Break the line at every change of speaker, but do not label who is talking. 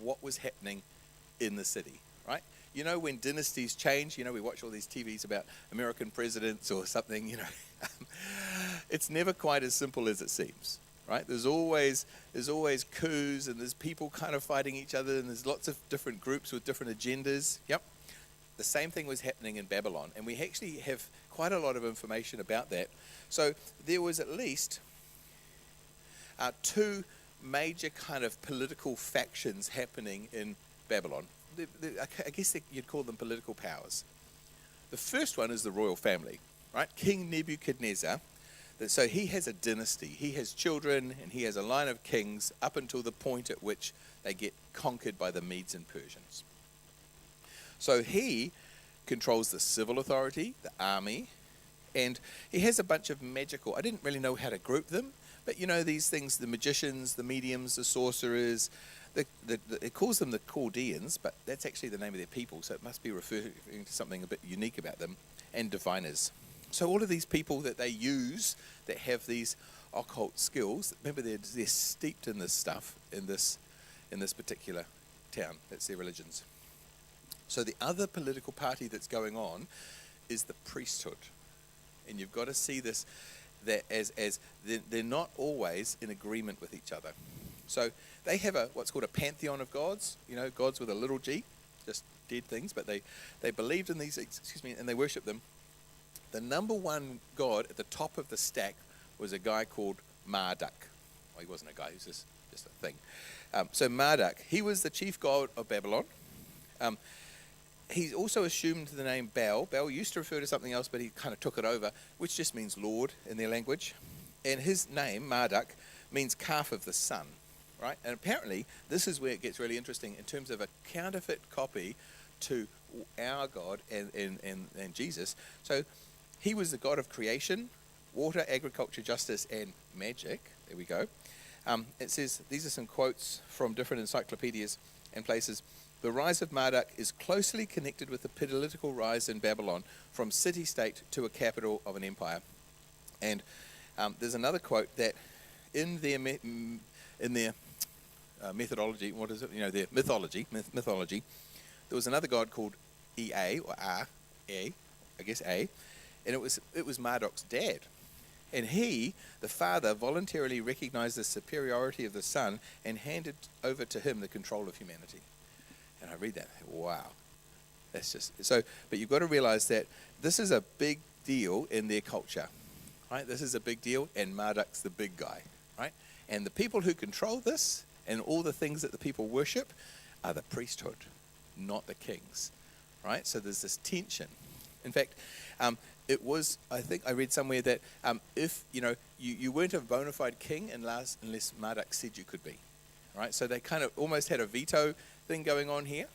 what was happening in the city, right? You know, when dynasties change, you know, we watch all these TVs about American presidents or something, you know. It's never quite as simple as it seems, right? There's always coups, and there's people kind of fighting each other, and there's lots of different groups with different agendas. Yep. The same thing was happening in Babylon, and we actually have quite a lot of information about that. So there was at least two major kind of political factions happening in Babylon. I guess you'd call them political powers. The first one is the royal family, right? King Nebuchadnezzar. So he has a dynasty. He has children, and he has a line of kings up until the point at which they get conquered by the Medes and Persians. So he controls the civil authority, the army, and he has a bunch of magical, I didn't really know how to group them, but you know these things, the magicians, the mediums, the sorcerers, it calls them the Chaldeans, but that's actually the name of their people, so it must be referring to something a bit unique about them, and diviners. So all of these people that they use that have these occult skills, remember they're steeped in this stuff in this particular town. That's their religions. So the other political party that's going on is the priesthood. And you've got to see this that as they're not always in agreement with each other. So they have what's called a pantheon of gods, you know, gods with a little g, just dead things, but they believed in these, and they worship them. The number one god at the top of the stack was a guy called Marduk. Well, he wasn't a guy, he was just a thing. So Marduk, he was the chief god of Babylon. He's also assumed the name Baal. Baal used to refer to something else, but he kind of took it over, which just means Lord in their language. And his name, Marduk, means calf of the sun, right? And apparently, this is where it gets really interesting in terms of a counterfeit copy to our God and Jesus. So he was the god of creation, water, agriculture, justice, and magic. There we go. It says, these are some quotes from different encyclopedias and places. The rise of Marduk is closely connected with the political rise in Babylon from city-state to a capital of an empire. And there's another quote that in their methodology, what is it? You know, their mythology, there was another god called Ea, or A, I guess A, and it was Marduk's dad. And he, the father, voluntarily recognized the superiority of the son and handed over to him the control of humanity. And I read that, wow, that's just so. But you've got to realize that this is a big deal in their culture, right? This is a big deal, and Marduk's the big guy, right? And the people who control this and all the things that the people worship are the priesthood, not the kings, right? So there's this tension. In fact, it was, I think I read somewhere that if you weren't a bona fide king unless Marduk said you could be, right? So they kind of almost had a veto thing going on here.